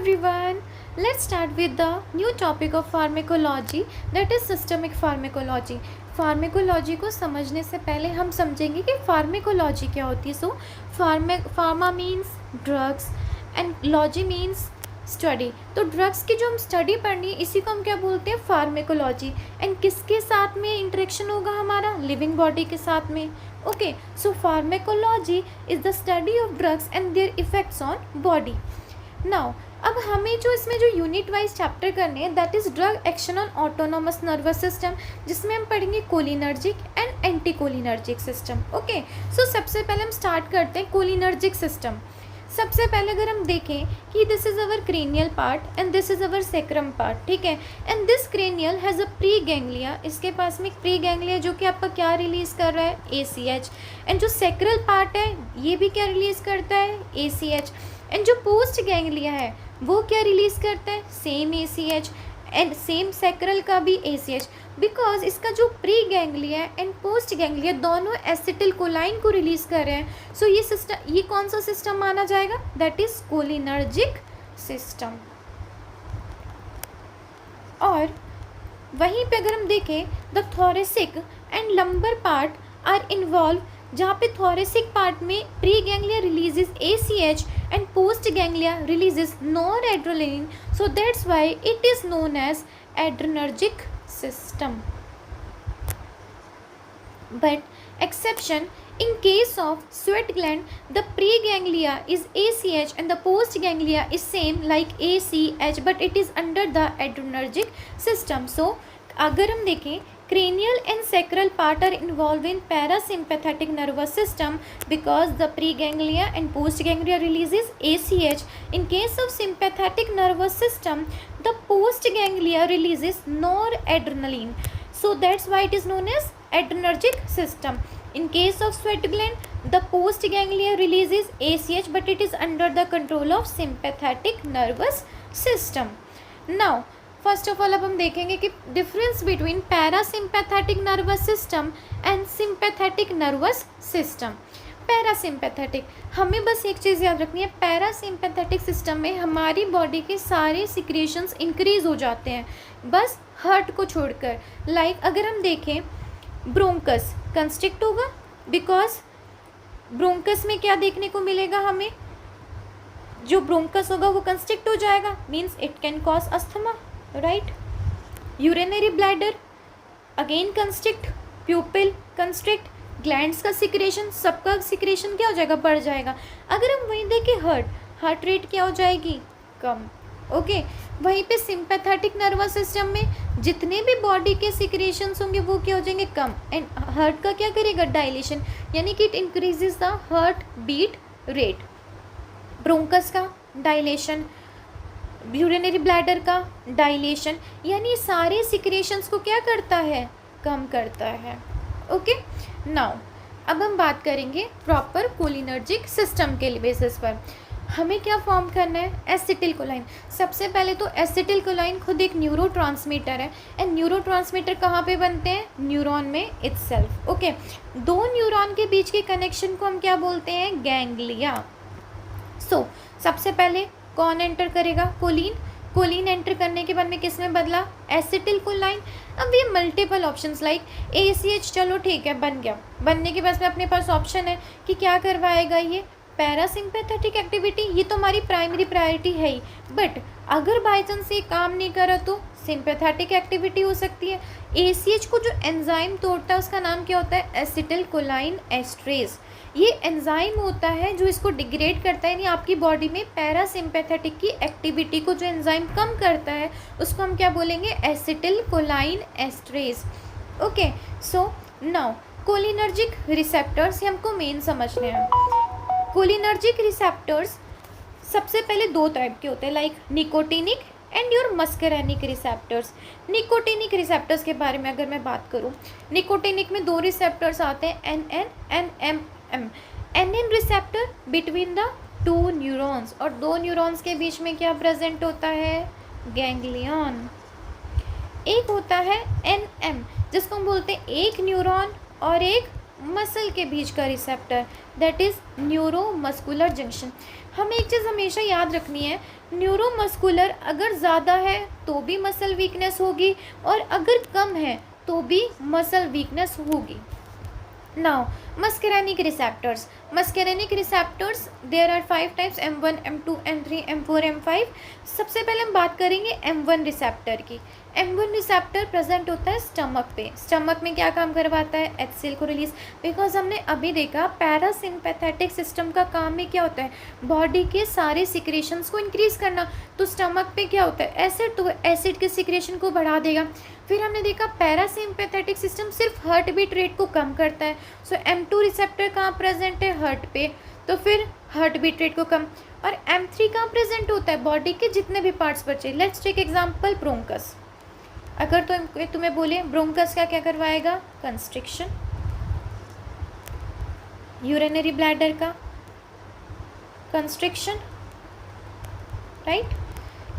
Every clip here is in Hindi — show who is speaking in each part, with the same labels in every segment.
Speaker 1: everyone, let's start with the new topic of pharmacology, that is systemic pharmacology. Pharmacology को समझने से पहले हम समझेंगे कि फार्मेकोलॉजी क्या होती है. So pharma means drugs and logy means study. तो ड्रग्स की जो हम स्टडी पढ़नी है इसी को हम क्या बोलते हैं, फार्मेकोलॉजी. एंड किसके साथ में इंटरेक्शन होगा हमारा, लिविंग बॉडी के साथ में. Okay, so pharmacology is the study of drugs and there effects on body. Now अब हमें जो इसमें जो यूनिट वाइज चैप्टर करने हैं that is drug action on autonomous nervous system, जिसमें हम पढ़ेंगे cholinergic and anti cholinergic system. Okay, so सबसे पहले हम स्टार्ट करते हैं कोलिनर्जिक सिस्टम. सबसे पहले अगर हम देखें कि this is our cranial part and this is our sacrum part, ठीक है. And this cranial has a pre ganglia, इसके पास में एक प्री गैंग्लिया जो कि आपका क्या रिलीज़ कर रहा है, ACH. एंड जो सेक्रल पार्ट है ये भी क्या रिलीज़ करता है, ACH. एंड जो पोस्ट गैंग्लिया है वो क्या रिलीज़ करता है, same ACH. And same sacral का भी ACH, बिकॉज इसका जो pre ganglia and post ganglia दोनों एसिटिल कोलाइन को रिलीज़ कर रहे हैं. सो ये सिस्टम, ये कौन सा सिस्टम माना जाएगा, दैट इज कोलिनर्जिक सिस्टम. और वहीं पे अगर हम देखें the thoracic and lumbar part are involve, जहाँ पे थोरेसिक पार्ट में pre ganglia releases ACH and post ganglia releases noradrenaline, so that's why it is known as adrenergic system. But exception, in case of sweat gland the preganglia is ACH and the postganglia is same like ACH but it is under the adrenergic system. So अगर हम देखें cranial and sacral part are involved in parasympathetic nervous system because the preganglia and postganglia releases ACH. In case of sympathetic nervous system the postganglia releases noradrenaline, so that's why it is known as adrenergic system. In case of sweat gland the postganglia releases ACH but it is under the control of sympathetic nervous system. Now first of all अब हम देखेंगे कि difference between parasympathetic nervous system and sympathetic nervous system. Parasympathetic, हमें बस एक चीज़ याद रखनी है, पैरासिम्पैथेटिक सिस्टम में हमारी बॉडी के सारे सिक्रेशंस इंक्रीज हो जाते हैं बस हार्ट को छोड़कर. लाइक अगर हम देखें ब्रोंकस कंस्ट्रिक्ट होगा बिकॉज ब्रोंकस में क्या देखने को मिलेगा हमें, जो ब्रोंकस होगा वो कंस्ट्रिक्ट हो जाएगा, means it can cause asthma, right. Urinary bladder again constrict, प्यूपिल constrict, glands का सिक्रेशन, सबका सिक्रेशन क्या हो जाएगा, बढ़ जाएगा. अगर हम वहीं देखें हार्ट रेट क्या हो जाएगी, कम. ओके, वहीं पे सिंपैथेटिक नर्वस सिस्टम में जितने भी बॉडी के सिक्रेशंस होंगे वो क्या हो जाएंगे, कम. एंड हार्ट का क्या करेगा, डायलेशन, यानी कि it increases the heart beat rate. Bronchus का डायलेशन, यूरिनरी ब्लैडर का डायलेशन, यानी सारे सिक्रेशंस को क्या करता है, कम करता है. ओके, नाउ अब हम बात करेंगे प्रॉपर कोलिनर्जिक सिस्टम के बेसिस पर. हमें क्या फॉर्म करना है, एसिटिल कोलाइन. सबसे पहले तो एसिटिल कोलाइन खुद एक न्यूरोट्रांसमीटर है एंड न्यूरोट्रांसमीटर कहाँ पे बनते हैं, न्यूरॉन में इटसेल्फ. ओके, दो न्यूरॉन के बीच के कनेक्शन को हम क्या बोलते हैं, गैंग्लिया. सो सबसे पहले कौन एंटर करेगा, कोलिन. कोलिन एंटर करने के बाद में किस में बदला, एसिटिल कोलाइन. अब ये मल्टीपल ऑप्शंस लाइक ACH, चलो ठीक है बन गया. बनने के बाद में अपने पास ऑप्शन है कि क्या करवाएगा ये, पैरासिम्पैथेटिक एक्टिविटी, ये तो हमारी प्राइमरी प्रायोरिटी है ही. बट अगर बाई चांस ये काम नहीं करा तो सिंपैथेटिक एक्टिविटी हो सकती है. ACH को जो एंजाइम तोड़ता है उसका नाम क्या होता है, एसिटिल कोलाइन एस्ट्रेज. ये एंजाइम होता है जो इसको डिग्रेड करता है, यानी आपकी बॉडी में पैरासिम्पैथेटिक की एक्टिविटी को जो एंजाइम कम करता है उसको हम क्या बोलेंगे, acetyl choline esterase. Okay, so now cholinergic receptors, ये हमको मेन समझने हैं. कोलिनर्जिक रिसेप्टर्स सबसे पहले दो टाइप के होते हैं, like nicotinic and your muscarinic receptors. Nicotinic receptors के बारे में अगर मैं बात करूं, निकोटिनिक में दो रिसेप्टर्स आते हैं, NN and MM. NN receptor between the two neurons, और दो न्यूरॉन्स के बीच में क्या प्रेजेंट होता है, गैंग्लियन. एक होता है NM जिसको हम बोलते हैं एक न्यूरॉन और एक मसल के बीच का receptor, that is neuromuscular junction. हमें एक चीज़ हमेशा याद रखनी है, न्यूरोमस्कुलर अगर ज़्यादा है तो भी मसल वीकनेस होगी और अगर कम है तो भी मसल वीकनेस होगी. Now, muscarinic receptors. Muscarinic receptors, there are 5 types: M1, M2, M3, M4, M5. सबसे पहले हम बात करेंगे M1 रिसेप्टर की. M1 रिसेप्टर प्रेजेंट होता है स्टमक पे. स्टमक में क्या काम करवाता है? HCl को रिलीज. बिकॉज हमने अभी देखा पैरासिम्पैथेटिक सिस्टम का काम में क्या होता है? बॉडी के सारे सिक्रेशंस को इंक्रीज करना. तो स्टमक पे क्या होता है? एसिड, तो एसिड के सिक्रेशन को बढ़ा देगा. फिर हमने देखा पैरासिम्पैथेटिक सिस्टम सिर्फ हार्ट बीट रेट को कम करता है. सो M2 रिसेप्टर कहाँ प्रेजेंट है? हार्ट पे. तो फिर हार्ट बीट रेट को कम. और M3 कहाँ प्रेजेंट होता है? बॉडी के जितने भी पार्ट्स बचे. Let's take example bronchus. अगर तो तुम्हें बोले ब्रोंकस का क्या करवाएगा? कंस्ट्रिक्शन. यूरिनरी ब्लैडर का कंस्ट्रिक्शन, राइट.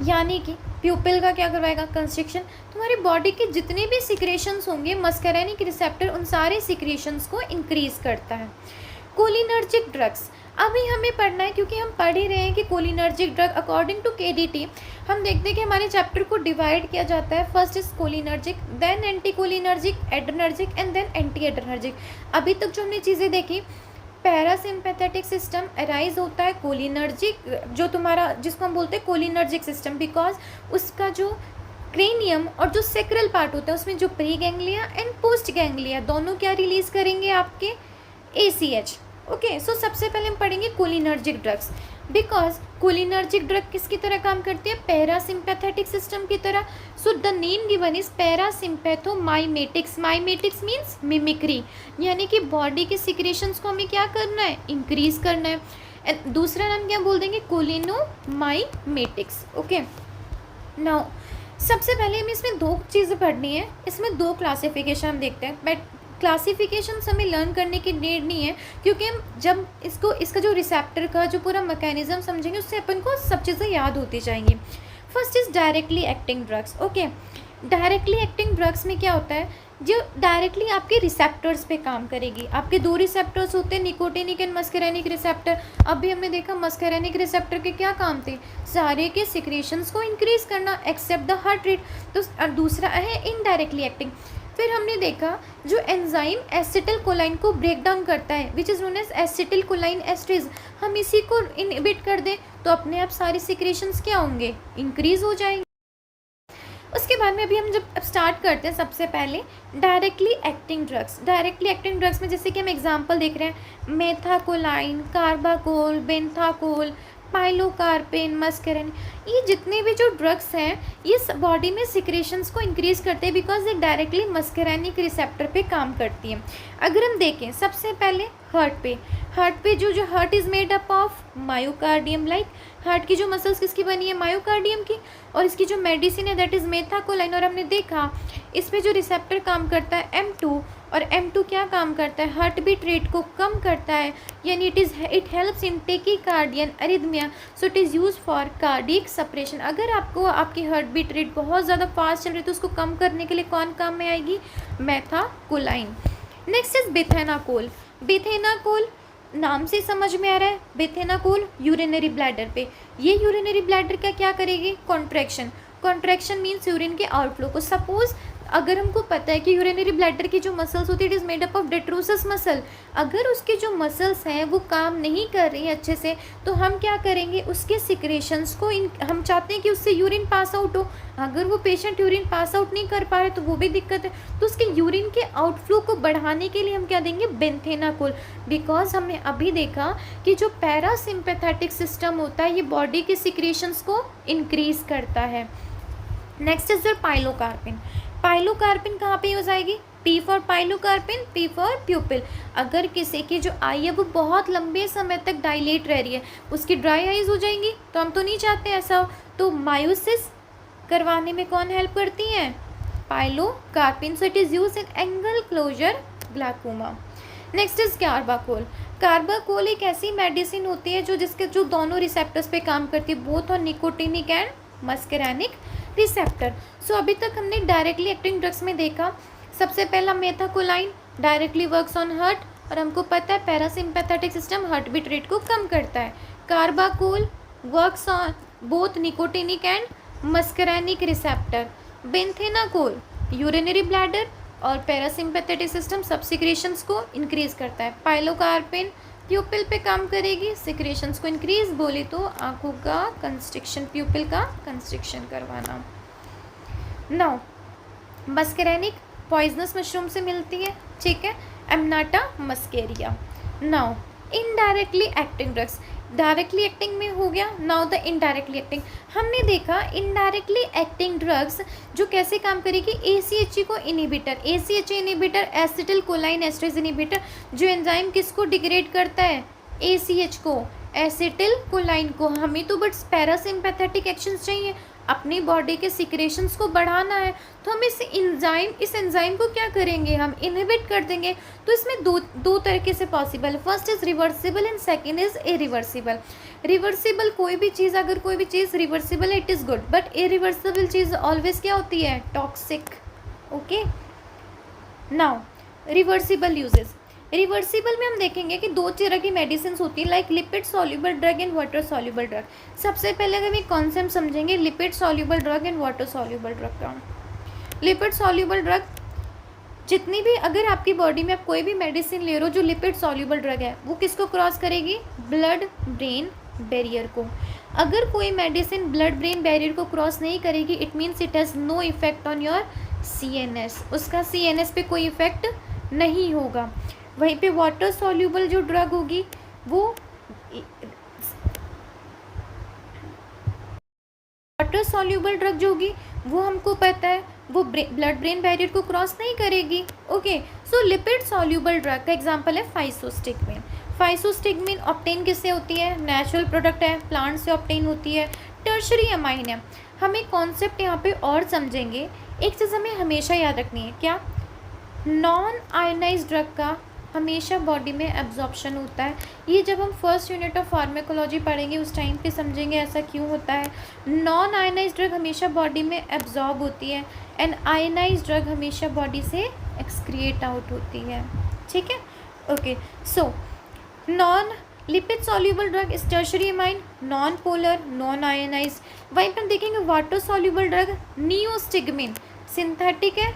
Speaker 1: यानी कि प्यूपिल का क्या करवाएगा? कंस्ट्रिक्शन. तुम्हारी बॉडी के जितने भी सिक्रेशंस होंगे, मस्करेनिक रिसेप्टर उन सारे सिक्रेशंस को इंक्रीज करता है. कोलिनर्जिक ड्रग्स अभी हमें पढ़ना है, क्योंकि हम पढ़ ही रहे हैं कि cholinergic drug according to KDT हम देखते हैं कि हमारे चैप्टर को डिवाइड किया जाता है. First is cholinergic, then anti cholinergic, adrenergic and then anti adrenergic. अभी तक जो हमने चीज़ें देखी, पैरासिम्पैथेटिक सिस्टम अराइज होता है कोलिनर्जिक, जो तुम्हारा जिसको हम बोलते हैं कोलिनर्जिक सिस्टम, बिकॉज उसका जो क्रेनियम और जो सेक्रल पार्ट होता है उसमें जो pre ganglia and post ganglia दोनों क्या रिलीज करेंगे? आपके ACH. ओके, सो सबसे पहले हम पढ़ेंगे cholinergic drugs. Because cholinergic drug किसकी तरह काम करती है? पैरासिम्पैथेटिक सिस्टम की तरह. So the name given is parasympathomimetics. Mimetics means mimicry, यानी कि बॉडी के सिक्रेशंस को हमें क्या करना है? इंक्रीज करना है. एंड दूसरा नाम क्या बोल देंगे? कोलिनोमाइमेटिक्स. ओके, नाउ सबसे पहले हमें इसमें दो चीज़ें पढ़नी है. इसमें दो क्लासिफिकेशन हम देखते हैं. बट क्लासिफिकेशन हमें लर्न करने की नीड नहीं है, क्योंकि हम जब इसका जो रिसेप्टर का जो पूरा मैकेनिज्म समझेंगे उससे अपन को सब चीज़ें याद होती जाएंगी. First is directly acting drugs. Okay, directly acting drugs में क्या होता है? जो डायरेक्टली आपके रिसेप्टर्स पे काम करेगी. आपके दो रिसेप्टर्स होते हैं, निकोटिनिक एंड मस्करेनिक रिसेप्टर. अभी हमने देखा मस्करेनिक रिसेप्टर के क्या काम थे? सारे के सिक्रेशंस को इंक्रीज करना एक्सेप्ट द हार्ट रेट. तो दूसरा है इनडायरेक्टली एक्टिंग. फिर हमने देखा जो एंजाइम एसिटिल कोलाइन को ब्रेक डाउन करता है, which is known as acetyl choline esterase, हम इसी को इनहिबिट कर दें तो अपने आप सारे सिक्रेशंस क्या होंगे? इंक्रीज हो जाएंगे. उसके बाद में अभी हम जब स्टार्ट करते हैं, सबसे पहले directly acting drugs. Directly acting drugs में जैसे कि हम एग्जांपल देख रहे हैं, मेथाकोलाइन, कार्बाकोल, बेंथाकोल, पाइलोकार्पिन, मस्करेन, ये जितने भी जो ड्रग्स हैं ये बॉडी में सिक्रेशंस को इंक्रीज करते हैं, बिकॉज ये डायरेक्टली मस्करेनिक रिसेप्टर पे काम करती हैं. अगर हम देखें सबसे पहले हार्ट पे जो heart is made up of myocardium. Like heart की जो मसल्स किसकी बनी है? मायोकार्डियम की. और इसकी जो मेडिसिन है दैट इज़ मेथाकोलाइन. और हमने देखा इस पे जो रिसेप्टर काम करता है M2, और M2 क्या काम करता है? हार्ट बीट रेट को कम करता है, यानी it helps in tachycardia arrhythmia. So it is use for cardiac suppression. अगर आपको आपकी हार्ट बीट रेट बहुत ज़्यादा फास्ट चल रही है तो उसको कम करने के लिए कौन काम में आएगी? मेथाकोलाइन. Next is बिथेनाकोल. बिथेनाकोल नाम से समझ में आ रहा है, बिथेनाकोल यूरिनरी ब्लैडर पे. ये यूरिनरी ब्लैडर का क्या करेगी? कॉन्ट्रैक्शन मीन्स यूरिन के आउटफ्लो को. सपोज अगर हमको पता है कि यूरिनरी ब्लैडर की जो मसल्स होती है it is made up of detrusor muscle, अगर उसकी जो मसल्स हैं वो काम नहीं कर रही हैं अच्छे से, तो हम क्या करेंगे? उसके सिक्रेशंस को हम चाहते हैं कि उससे यूरिन पास आउट हो. अगर वो पेशेंट यूरिन पास आउट नहीं कर पा रहे तो वो भी दिक्कत है. तो उसके यूरिन के आउटफ्लो को बढ़ाने के लिए हम क्या देंगे? बेंथेनाकोल. बिकॉज हमने अभी देखा कि जो पैरासिम्पैथेटिक सिस्टम होता है ये बॉडी के सिक्रेशंस को इंक्रीज करता है. Next is your pilocarpine. Pilocarpine कहाँ पे यूज आएगी? P for pilocarpine, P for प्यूपिल. अगर किसी की जो आई है वो बहुत लंबे समय तक डायलेट रह रही है, उसकी ड्राई आइज हो जाएंगी, तो हम तो नहीं चाहते ऐसा हो. तो मायोसिस करवाने में कौन हेल्प करती हैं? Pilocarpine. So it is use in angle closure glaucoma. Next is carbachol. Carbachol एक ऐसी मेडिसिन होती है जो दोनों रिसेप्टर्स पे काम करती है, both on nicotinic and muscarinic receptor. So अभी तक हमने डायरेक्टली एक्टिंग ड्रग्स में देखा, सबसे पहला methacholine directly works on heart, और हमको पता है parasympathetic system heart beat rate को कम करता है. Carbachol works on both nicotinic and muscarinic receptor. Bethanechol urinary bladder और पैरासिम्पैथेटिक सिस्टम सब सिक्रेशंस को इंक्रीज करता है. पाइलोकार्पिन प्यूपिल पे काम करेगी, सिक्रेशंस को इंक्रीज, बोले तो आंखों का कंस्ट्रिक्शन, प्यूपिल का कंस्ट्रिक्शन करवाना. नाउ मस्करैनिक पॉइजनस मशरूम से मिलती है, ठीक है, Amanita muscaria. Now indirectly acting drugs, directly acting में हो गया. नाउ द इनडायरेक्टली एक्टिंग, हमने देखा इनडायरेक्टली एक्टिंग ड्रग्स जो कैसे काम करेगी, ACHE को inhibitor, ACHE inhibitor acetyl choline esterase inhibitor, जो एंजाइम किसको डिग्रेड करता है, ACH को, एसिटिल कोलाइन को. हमें तो बट पैरासिम्पैथेटिक एक्शंस चाहिए, अपनी बॉडी के सिक्रेशंस को बढ़ाना है, तो हम इस एंजाइम को क्या करेंगे, हम इनहिबिट कर देंगे. तो इसमें दो तरीके से possible, first is reversible and second is irreversible. Reversible कोई भी चीज़, अगर कोई भी चीज़ रिवर्सिबल है it is good, but irreversible cheese always क्या होती है, toxic. Okay, now reversible uses. Reversible में हम देखेंगे कि दो तरह की मेडिसिन होती है, like lipid soluble drug and water soluble drug. सबसे पहले अगर हम कॉन्सेप्ट समझेंगे lipid soluble drug and water soluble drug का. लिपिड सॉल्युबल ड्रग जितनी भी, अगर आपकी बॉडी में आप कोई भी मेडिसिन ले रहे हो जो लिपिड सॉल्युबल ड्रग है, वो किसको क्रॉस करेगी, ब्लड ब्रेन बैरियर को. अगर कोई मेडिसिन ब्लड ब्रेन बैरियर को क्रॉस नहीं करेगी, it means it has no effect on your CNS, उसका CNS पे कोई इफेक्ट नहीं होगा. वहीं पे वाटर सॉल्युबल जो ड्रग होगी वो वाटर सॉल्युबल ड्रग जो होगी वो हमको पता है वो ब्लड ब्रेन बैरियर को क्रॉस नहीं करेगी. ओके, सो लिपिड सॉल्युबल ड्रग का एग्जांपल है फाइसोस्टिग्मिन. फाइसोस्टिग्मिन ऑब्टेन किससे होती है, नेचुरल प्रोडक्ट है, प्लांट से ऑब्टेन होती है, टर्शरी अमाइन है. हम एक कॉन्सेप्ट यहाँ पे और समझेंगे, एक चीज़ हमें हमेशा याद रखनी है, क्या, नॉन आयोनाइज ड्रग का हमेशा बॉडी में एब्जॉर्प्शन होता है. ये जब हम फर्स्ट यूनिट ऑफ फार्मेकोलॉजी पढ़ेंगे उस टाइम पे समझेंगे ऐसा क्यों होता है. नॉन आयोनाइज ड्रग हमेशा बॉडी में एब्जॉर्ब होती है एंड आयोनाइज ड्रग हमेशा बॉडी से एक्सक्रिएट आउट होती है, ठीक है. Okay, so non lipid soluble drug is tertiary amine, non polar, non ionize. वहीं पर हम देखेंगे water soluble drug neostigmine, synthetic है,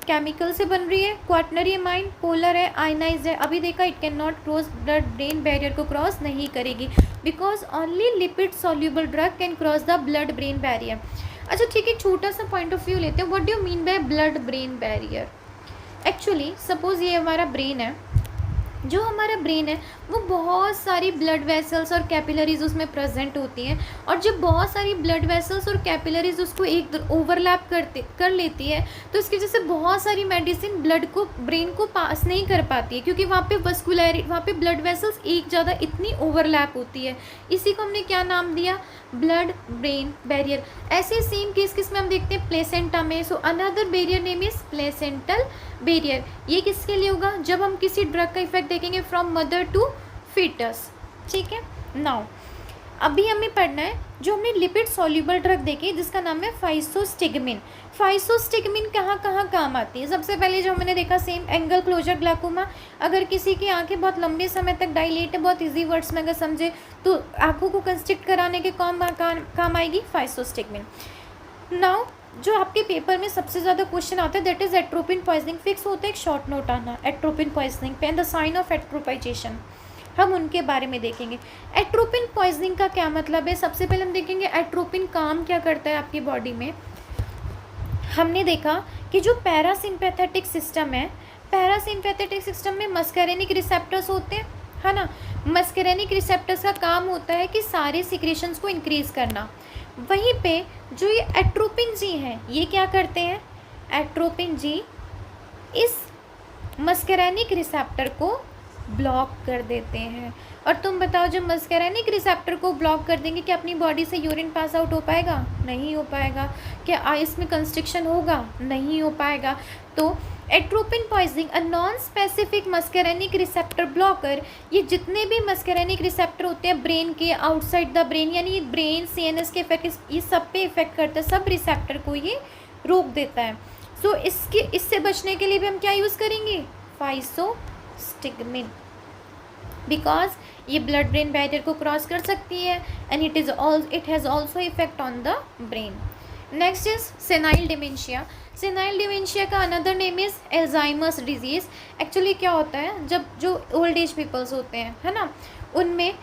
Speaker 1: केमिकल से बन रही है, क्वाटनरी अमाइन, पोलर है, आयनाइज है. अभी देखा it can not cross blood brain barrier को क्रॉस नहीं करेगी, because only lipid soluble drug can cross the blood brain barrier. अच्छा ठीक है, छोटा सा पॉइंट ऑफ व्यू लेते हैं. What do you mean by blood brain barrier. Actually suppose ये हमारा ब्रेन है, जो हमारा ब्रेन है वो बहुत सारी ब्लड वेसल्स और कैपिलरीज उसमें प्रेजेंट होती हैं, और जब बहुत सारी ब्लड वेसल्स और कैपिलरीज उसको एक ओवरलैप कर लेती है तो इसकी वजह से बहुत सारी मेडिसिन ब्लड को ब्रेन को पास नहीं कर पाती है, क्योंकि वहाँ पे वहाँ पे ब्लड वेसल्स एक ज़्यादा इतनी ओवरलैप होती है. इसी को हमने क्या नाम दिया, ब्लड ब्रेन बैरियर. ऐसे सेम केस किस में हम देखते हैं, प्लेसेंटा में. So another barrier name is placental barrier. ये किसके लिए होगा, जब हम किसी ड्रग का इफेक्ट देखेंगे फ्रॉम मदर टू फीटस, ठीक है. नाउ अभी हमें पढ़ना है जो हमने लिपिड सॉल्युबल ड्रग देखी जिसका नाम है फाइसोस्टिग्मिन. फाइसोस्टिग्मिन कहाँ कहाँ काम आती है, सबसे पहले जो हमने देखा सेम एंगल क्लोजर ग्लाकोमा. अगर किसी की आंखें बहुत लंबे समय तक डायलेट है, बहुत इजी वर्ड्स में अगर समझे तो आंखों को कंस्ट्रिक्ट कराने के काम आएगी फाइसोस्टिग्मिन. नाउ जो आपके पेपर में सबसे ज़्यादा क्वेश्चन आता है that is atropine poisoning. Fix होता है एक शॉर्ट नोट आना एट्रोपिन पॉइजनिंग पे एंड द साइन ऑफ एट्रोपाइजेशन, हम उनके बारे में देखेंगे. एट्रोपिन पॉइजनिंग का क्या मतलब है, सबसे पहले हम देखेंगे एट्रोपिन काम क्या करता है आपकी बॉडी में. हमने देखा कि जो पैरासिम्पैथेटिक सिस्टम है, पैरासिम्पैथेटिक सिस्टम में मस्करेनिक रिसेप्टर्स होते हैं, है ना. मस्करेनिक रिसेप्टर्स का काम होता है कि सारे सिक्रेशंस को इंक्रीज करना. वहीं पे जो ये एट्रोपिन जी हैं ये क्या करते हैं, एट्रोपिन जी इस मस्करेनिक रिसेप्टर को ब्लॉक कर देते हैं. और तुम बताओ जब मस्करेनिक रिसेप्टर को ब्लॉक कर देंगे क्या अपनी बॉडी से यूरिन पास आउट हो पाएगा, नहीं हो पाएगा. क्या आइस में कंस्ट्रिक्शन होगा, नहीं हो पाएगा. तो atropine poisoning a non specific muscarinic receptor blocker, ये जितने भी मस्करेनिक रिसेप्टर होते हैं ब्रेन के आउटसाइड द ब्रेन, यानी ब्रेन CNS के इफेक्ट ये सब पे इफेक्ट करता है, सब रिसेप्टर को ये रोक देता है. सो इससे बचने के लिए भी हम क्या यूज़ करेंगे, फाइसोस्टिग्मिन. बिकॉज ये ब्लड ब्रेन बैरियर को क्रॉस कर सकती है and it has also effect on the brain. Next is senile dementia. Senile dementia का another name is Alzheimer's disease. Actually क्या होता है, जब जो ओल्ड एज पीपल्स होते हैं, है ना, उनमें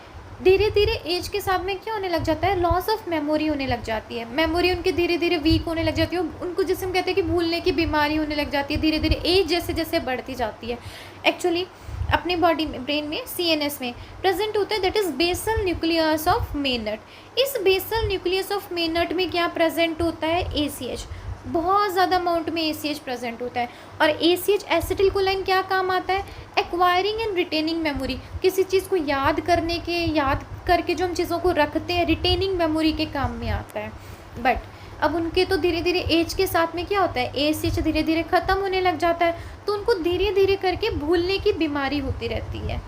Speaker 1: धीरे धीरे एज के साथ में क्या होने लग जाता है, लॉस ऑफ मेमोरी होने लग जाती है. मेमोरी उनकी धीरे धीरे वीक होने लग जाती है. उनको जिसे हम कहते हैं कि भूलने की बीमारी होने लग जाती है धीरे धीरे एज जैसे जैसे बढ़ती जाती है. एक्चुअली अपनी बॉडी में, ब्रेन में, CNS में प्रेजेंट होता है, that is basal nucleus of Meynert. इस बेसल न्यूक्लियस ऑफ मेनट में क्या प्रेजेंट होता है, ACH. बहुत ज़्यादा अमाउंट में ACH प्रेजेंट होता है. और ACH एसिटिलकोलाइन क्या काम आता है, एक्वायरिंग एंड रिटेनिंग मेमोरी. किसी चीज़ को याद करने के, याद करके जो हम चीज़ों को रखते हैं, रिटेनिंग मेमोरी के काम में आता है. बट अब उनके तो धीरे धीरे एज के साथ में क्या होता है, ACH धीरे धीरे ख़त्म होने लग जाता है, तो उनको धीरे धीरे करके भूलने की बीमारी होती रहती है.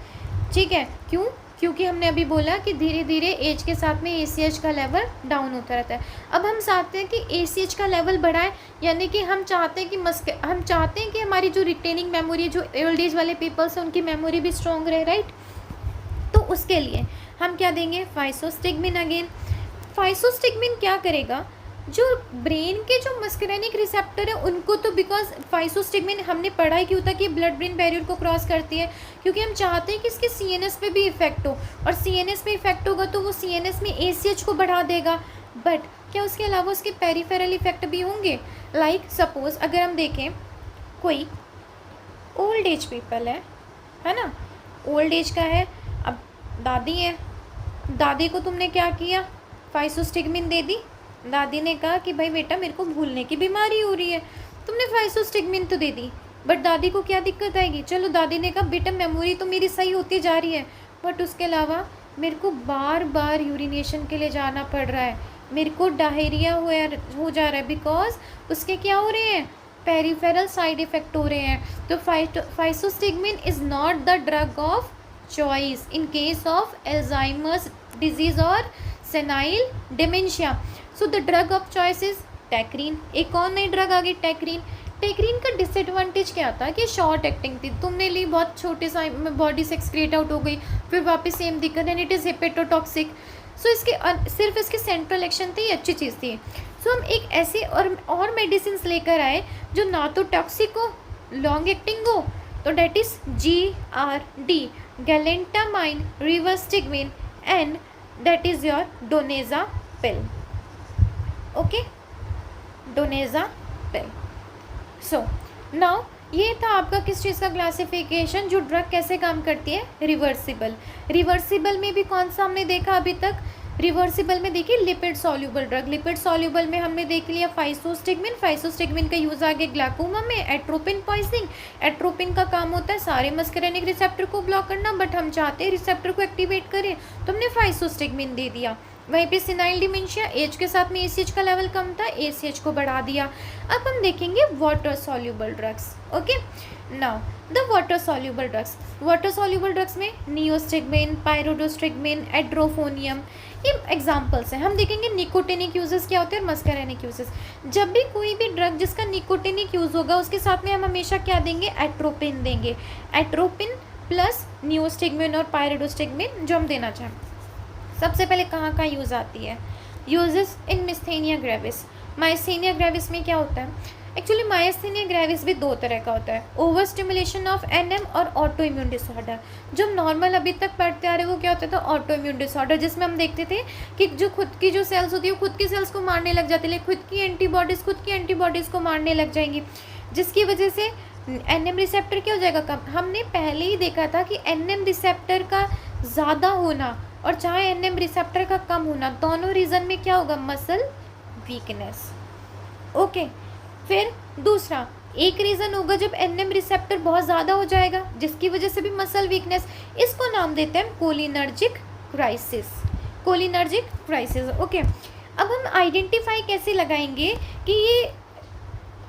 Speaker 1: ठीक है, क्यों, क्योंकि हमने अभी बोला कि धीरे धीरे एज के साथ में ACH का लेवल डाउन होता रहता है. अब हम चाहते हैं कि ACH का लेवल बढ़ाए, यानी कि हम चाहते हैं कि हमारी जो रिटेनिंग मेमोरी, जो ओल्ड एज वाले पीपल्स हैं, उनकी मेमोरी भी स्ट्रॉन्ग रहे, राइट. तो उसके लिए हम क्या देंगे, फाइसोस्टिग्मिन. अगेन फाइसोस्टिग्मिन क्या करेगा, जो ब्रेन के जो मस्करेनिक रिसेप्टर है उनको, तो बिकॉज फाइसोस्टिग्मिन हमने पढ़ा है कि होता है कि ब्लड ब्रेन बैरियर को क्रॉस करती है, क्योंकि हम चाहते हैं कि इसके CNS पे भी इफेक्ट हो, और CNS में इफेक्ट होगा तो वो CNS में ACH को बढ़ा देगा. बट क्या उसके अलावा उसके पेरिफेरल इफेक्ट भी होंगे. लाइक सपोज अगर हम देखें, कोई ओल्ड एज पीपल है ना, ओल्ड एज का है, अब दादी है, दादी को तुमने क्या किया, फाइसोस्टिग्मिन दे दी. दादी ने कहा कि भाई बेटा मेरे को भूलने की बीमारी हो रही है, तुमने फाइसोस्टिग्मिन तो दे दी, बट दादी को क्या दिक्कत आएगी. चलो दादी ने कहा बेटा मेमोरी तो मेरी सही होती जा रही है, बट उसके अलावा मेरे को बार बार यूरिनेशन के लिए जाना पड़ रहा है, मेरे को डायरिया हो जा रहा है, बिकॉज उसके क्या हो रहे हैं, पेरिफेरल साइड इफ़ेक्ट हो रहे हैं. तो physostigmine is not the drug of choice in case of Alzheimer's disease और senile dementia. So the drug of choice is tacrine. एक और नई ड्रग आ गई, टैक्रीन. टैक्रीन का डिसएडवांटेज क्या था कि शॉर्ट एक्टिंग थी, तुमने ली, बहुत छोटे सा बॉडी से एक्सक्रीट आउट हो गई, फिर वापस सेम दिक्कत, एंड इट इज़ हेपेटोटॉक्सिक. सो इसके सिर्फ इसकी सेंट्रल एक्शन थी, अच्छी चीज़ थी. सो हम एक ऐसे और मेडिसिन लेकर आए जो ना तो टॉक्सिक हो, लॉन्ग एक्टिंग हो, तो that is GRD, galantamine rivastigmine, and that is your donepezil. Okay, donepezil. So now ये था आपका किस चीज़ का क्लासिफिकेशन, जो ड्रग कैसे काम करती है, रिवर्सिबल. रिवर्सिबल में भी कौन सा हमने देखा अभी तक, रिवर्सिबल में देखिए lipid soluble drug. Lipid soluble में हमने देख लिया फाइसोस्टिग्मिन. फाइसोस्टिग्मिन का यूज़ आ गया ग्लाइकोमा में. एट्रोपिन पॉइजनिंग, एट्रोपिन का काम होता है सारे मस्करेनिक रिसेप्टर को ब्लॉक करना, बट हम चाहते हैं रिसेप्टर को एक्टिवेट करें, तो हमने फाइसोस्टिग्मिन दे दिया. वहीं पे सिनाइल डिमेंशिया, एज के साथ में ACH का लेवल कम था, ACH को बढ़ा दिया. अब हम देखेंगे water soluble drugs. Okay, now the water soluble drugs. Water soluble drugs में नियोस्टिग्मिन, पायरोडोस्टिग्मिन, एड्रोफोनियम, ये एग्जाम्पल्स हैं. हम देखेंगे निकोटिनिक यूजेस क्या होते हैं और मस्करेनिक यूजेस. जब भी कोई भी ड्रग जिसका निकोटिनिक यूज़ होगा उसके साथ में हम हमेशा क्या देंगे, एट्रोपिन देंगे. एट्रोपिन प्लस नियोस्टिग्मिन और पायरोडोस्टिग्मिन जो हम देना चाहें. सबसे पहले कहाँ यूज़ आती है, यूजेस इन मिस्थेनिया ग्रेविस. माइस्थेनिया ग्रेविस में क्या होता है, एक्चुअली माइस्थेनिया ग्रेविस भी दो तरह का होता है, ओवर स्टिमुलेशन ऑफ NM और ऑटो इम्यून डिसऑर्डर. जो नॉर्मल अभी तक पढ़ते आ रहे वो क्या होता था, ऑटो इम्यून डिसऑर्डर, जिसमें हम देखते थे कि जो खुद की जो सेल्स होती है वो खुद की सेल्स को मारने लग जाती है, खुद की एंटीबॉडीज़ को मारने लग जाएंगी, जिसकी वजह से NM रिसेप्टर क्या हो जाएगा, कम. हमने पहले ही देखा था कि NM रिसेप्टर का ज़्यादा होना और चाहे NM रिसेप्टर का कम होना, दोनों रीज़न में क्या होगा, मसल वीकनेस. ओके, फिर दूसरा एक रीज़न होगा जब NM रिसेप्टर बहुत ज़्यादा हो जाएगा, जिसकी वजह से भी मसल वीकनेस. इसको नाम देते हैं cholinergic crisis. Cholinergic crisis. Okay, अब हम आइडेंटिफाई कैसे लगाएंगे कि ये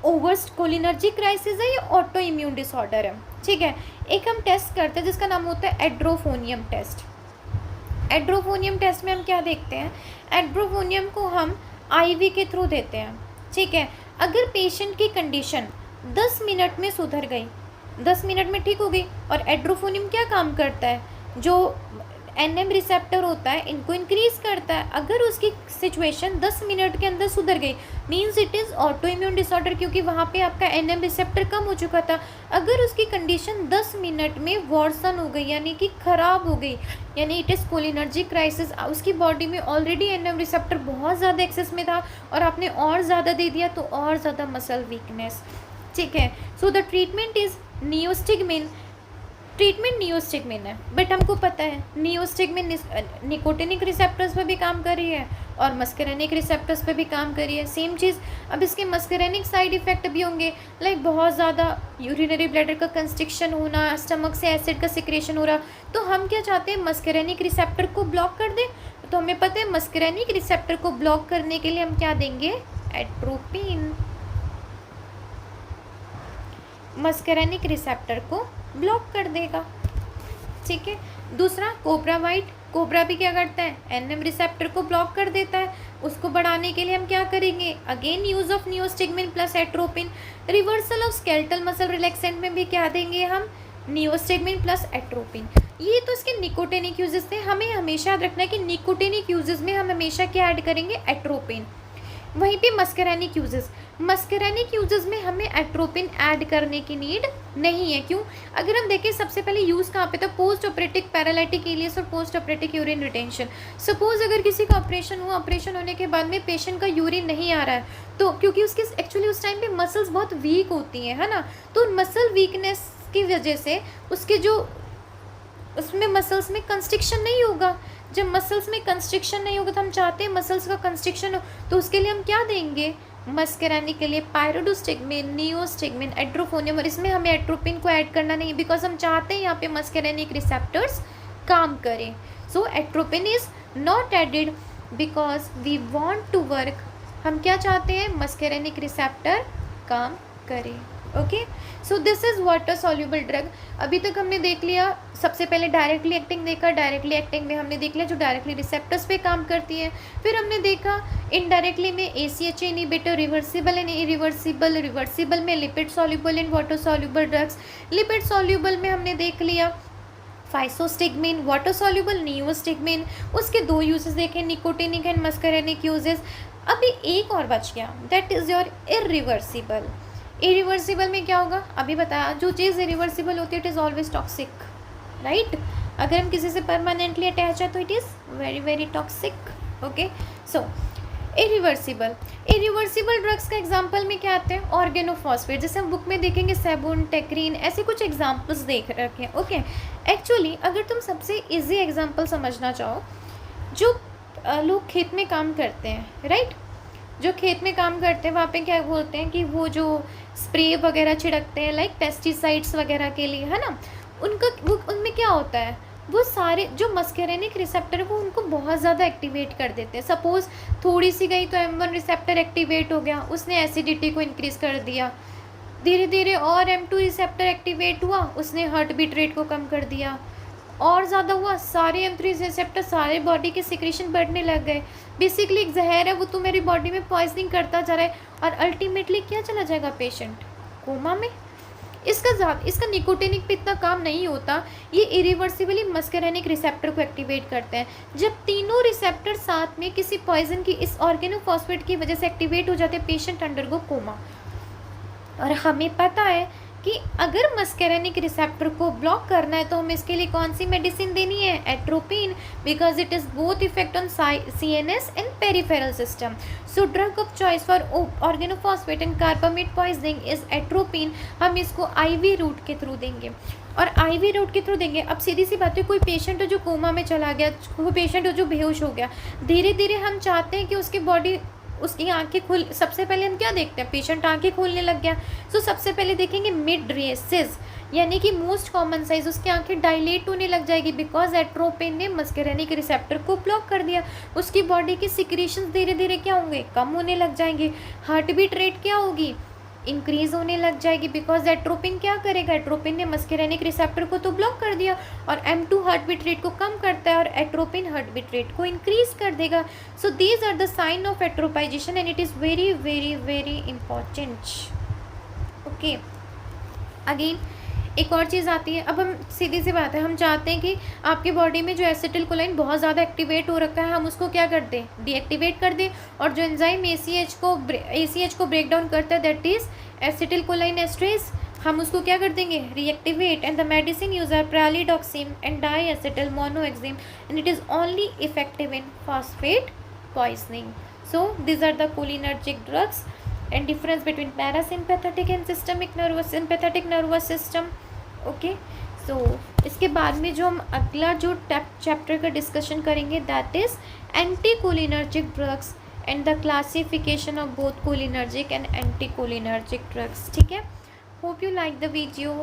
Speaker 1: ओवर्स्ट कोलिनर्जिक क्राइसिस है या ऑटो इम्यून डिसऑर्डर है. ठीक है, एक हम टेस्ट करते हैं जिसका नाम होता है एड्रोफोनियम टेस्ट. एड्रोफोनियम टेस्ट में हम क्या देखते हैं, एड्रोफोनियम को हम IV के थ्रू देते हैं. ठीक है, अगर पेशेंट की कंडीशन 10 मिनट में सुधर गई, 10 मिनट में ठीक हो गई, और एड्रोफोनियम क्या काम करता है, जो एनएम रिसेप्टर होता है इनको इंक्रीज करता है। अगर उसकी सिचुएशन 10 मिनट के अंदर सुधर गई means it is auto immune disorder, क्योंकि वहाँ पे आपका एनएम रिसेप्टर कम हो चुका था। अगर उसकी कंडीशन 10 मिनट में वर्सन हो गई यानी कि ख़राब हो गई, यानी इट इज़ कोलिनर्जिक क्राइसिस, उसकी बॉडी में ऑलरेडी एनएम रिसेप्टर बहुत ज़्यादा एक्सेस में था और आपने और ज़्यादा दे दिया तो और ज़्यादा मसल वीकनेस। ठीक है, so the treatment is neostigmine. Treatment neostigmine है, बट हमको पता है नियोस्टिगमिन निकोटिनिक रिसेप्टर्स पे भी काम कर रही है और मस्करेनिक रिसेप्टर्स पे भी काम कर रही है, सेम चीज़। अब इसके मस्करेनिक साइड इफ़ेक्ट भी होंगे, लाइक बहुत ज़्यादा यूरिनरी ब्लैडर का कंस्ट्रिक्शन होना, स्टमक से एसिड का सिक्रेशन हो रहा। तो हम क्या चाहते हैं, मस्करेनिक रिसेप्टर को ब्लॉक कर दें। तो हमें पता है मस्करेनिक रिसेप्टर को ब्लॉक करने के लिए हम क्या देंगे, एट्रोपिन। मस्करेनिक रिसेप्टर को ब्लॉक कर देगा। ठीक है, दूसरा कोबरा वाइट। कोबरा भी क्या करता है, एनएम रिसेप्टर को ब्लॉक कर देता है। उसको बढ़ाने के लिए हम क्या करेंगे, again use of neostigmine plus atropine. Reversal of skeletal muscle relaxant में भी क्या देंगे हम, नियोस्टिगमिन प्लस एट्रोपिन। ये तो इसके निकोटिनिक यूजेस थे। हमें हमेशा याद रखना है कि निकोटिनिक यूजेस में हम हमेशा क्या ऐड करेंगे, एट्रोपिन। वहीं पे मस्करेनिक यूजेस, मस्करेनिक यूजेस में हमें एट्रोपिन ऐड करने की नीड नहीं है। क्यों, अगर हम देखें सबसे पहले यूज़ कहाँ पे था, पोस्ट ऑपरेटिव पैरालिटिक इलियस और post operative urine retention. Suppose अगर किसी का ऑपरेशन हुआ, ऑपरेशन होने के बाद में पेशेंट का यूरिन नहीं आ रहा है, तो क्योंकि उसके एक्चुअली उस टाइम पे मसल्स बहुत वीक होती हैं, है ना, तो मसल वीकनेस की वजह से उसके जो उसमें मसल्स में कंस्ट्रिक्शन नहीं होगा। जब मसल्स में कंस्ट्रिक्शन नहीं होगा तो हम चाहते हैं मसल्स का कंस्ट्रिक्शन हो, तो उसके लिए हम क्या देंगे, मस्करेनिक के लिए पायरोडोस्टिगमिन, नियोस्टिगमिन, एट्रोफोनियम। और इसमें हमें एट्रोपिन को ऐड करना नहीं है बिकॉज हम चाहते हैं यहाँ पे मस्करेनिक रिसेप्टर्स काम करें। So atropine is not added because we want to work. हम क्या चाहते हैं, मस्करेनिक रिसेप्टर काम करें। Okay, so this is water soluble drug. अभी तक हमने देख लिया, सबसे पहले डायरेक्टली एक्टिंग देखा, डायरेक्टली एक्टिंग में हमने देख लिया जो डायरेक्टली रिसेप्टर्स पे काम करती है। फिर हमने देखा इनडायरेक्टली में ACHA inhibitor, reversible and irreversible. Reversible में lipid soluble and water soluble drugs. Lipid soluble में हमने देख लिया फाइसोस्टिगमिन, वाटर सॉल्यूबल नियोस्टिगमिन। उसके दो यूजेस देखे, निकोटिनिक एंड मस्करेनिक यूजेस। अभी एक और बच गया, that is your irreversible. Irreversible में क्या होगा, अभी बताया, जो चीज़ इरिवर्सिबल होती है it is always toxic, right. अगर हम किसी से परमानेंटली अटैच है तो it is very very toxic. Okay, so irreversible. Irreversible drugs का एग्जांपल में क्या आते हैं, ऑर्गेनोफॉस्फेट। जैसे हम बुक में देखेंगे सेबुन, टेक्रीन, ऐसे कुछ एग्जांपल्स देख रखे हैं। ओके, एक्चुअली अगर तुम सबसे इजी एग्जांपल समझना चाहो, जो लोग खेत में काम करते हैं, राइट, जो खेत में काम करते हैं वहाँ पे क्या बोलते हैं कि वो जो स्प्रे वगैरह छिड़कते हैं लाइक पेस्टिसाइड्स वगैरह के लिए, है ना, उनका वो उनमें क्या होता है, वो सारे जो मस्करेनिक रिसेप्टर है वो उनको बहुत ज़्यादा एक्टिवेट कर देते हैं। सपोज़ थोड़ी सी गई तो M1 रिसेप्टर एक्टिवेट हो गया, उसने एसिडिटी को इंक्रीज़ कर दिया। धीरे धीरे और M2 रिसेप्टर एक्टिवेट हुआ, उसने हार्ट बीट रेट को कम कर दिया। और ज़्यादा हुआ, सारे M3 रिसेप्टर सारे बॉडी के सिक्रेशन बढ़ने लग गए। बेसिकली एक जहर है, वो तो मेरी बॉडी में पॉइजनिंग करता जा रहा है और अल्टीमेटली क्या चला जाएगा पेशेंट, कोमा में। इसका निकोटिनिक पे इतना काम नहीं होता, ये इरिवर्सिबली मस्करेनिक रिसेप्टर को एक्टिवेट करते हैं। जब तीनों रिसेप्टर साथ में किसी पॉइजन की इस ऑर्गेनोफॉस्फेट की वजह से एक्टिवेट हो जाते हैं, पेशेंट अंडरगो कोमा। और हमें पता है कि अगर मस्करेनिक रिसेप्टर को ब्लॉक करना है तो हमें इसके लिए कौन सी मेडिसिन देनी है, atropine, because it is both effect on CNS and peripheral system. So drug of choice for organophosphate and carbamate poisoning is atropine. हम इसको IV रूट के थ्रू देंगे और IV रूट के थ्रू देंगे। अब सीधी सी बात है, कोई पेशेंट हो जो कोमा में चला गया, कोई पेशेंट हो जो बेहोश हो गया, धीरे धीरे हम चाहते हैं कि उसकी बॉडी, उसकी आंखें खुल, सबसे पहले हम क्या देखते हैं, पेशेंट आंखें खोलने लग गया, सो सबसे पहले देखेंगे मिड रेसिस, यानी कि मोस्ट कॉमन साइज, उसकी आंखें डायलेट होने लग जाएगी बिकॉज एट्रोपिन ने मस्करेनिक रिसेप्टर को ब्लॉक कर दिया। उसकी बॉडी के सिक्रेशंस धीरे धीरे क्या होंगे, कम होने लग जाएंगे। हार्ट बीट रेट क्या होगी, इंक्रीज होने लग जाएगी बिकॉज एट्रोपिन क्या करेगा, एट्रोपिन ने मस्करेनिक रिसेप्टर को तो ब्लॉक कर दिया और M2 हार्ट बीट रेट को कम करता है और एट्रोपिन हार्ट बीट रेट को इंक्रीज कर देगा। So these are the sign of atropinization and it is very very very important. Okay, again एक और चीज़ आती है, अब हम सीधी सी बात है, हम चाहते हैं कि आपकी बॉडी में जो एसिटिलकोलाइन बहुत ज़्यादा एक्टिवेट हो रखा है हम उसको क्या कर दें, डीएक्टिवेट कर दें, और जो एंजाइम ACH को ब्रेक डाउन करता है दैट इज़ एसिटिलकोलाइन एस्ट्रेस, हम उसको क्या कर देंगे, reactivate. And the medicine use are pralidoxime and diacetyl monoxime and it is only effective in phosphate poisoning. So these are the cholinergic drugs and difference between parasympathetic and sympathetic nervous system. Okay, so इसके बाद में जो हम अगला जो चैप्टर का डिस्कशन करेंगे that is anticholinergic drugs and the classification of both cholinergic and anticholinergic drugs. ठीक है, hope you like the video.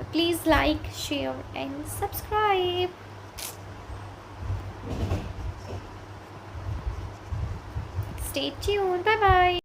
Speaker 1: Please like, share and subscribe. Stay tuned. Bye bye.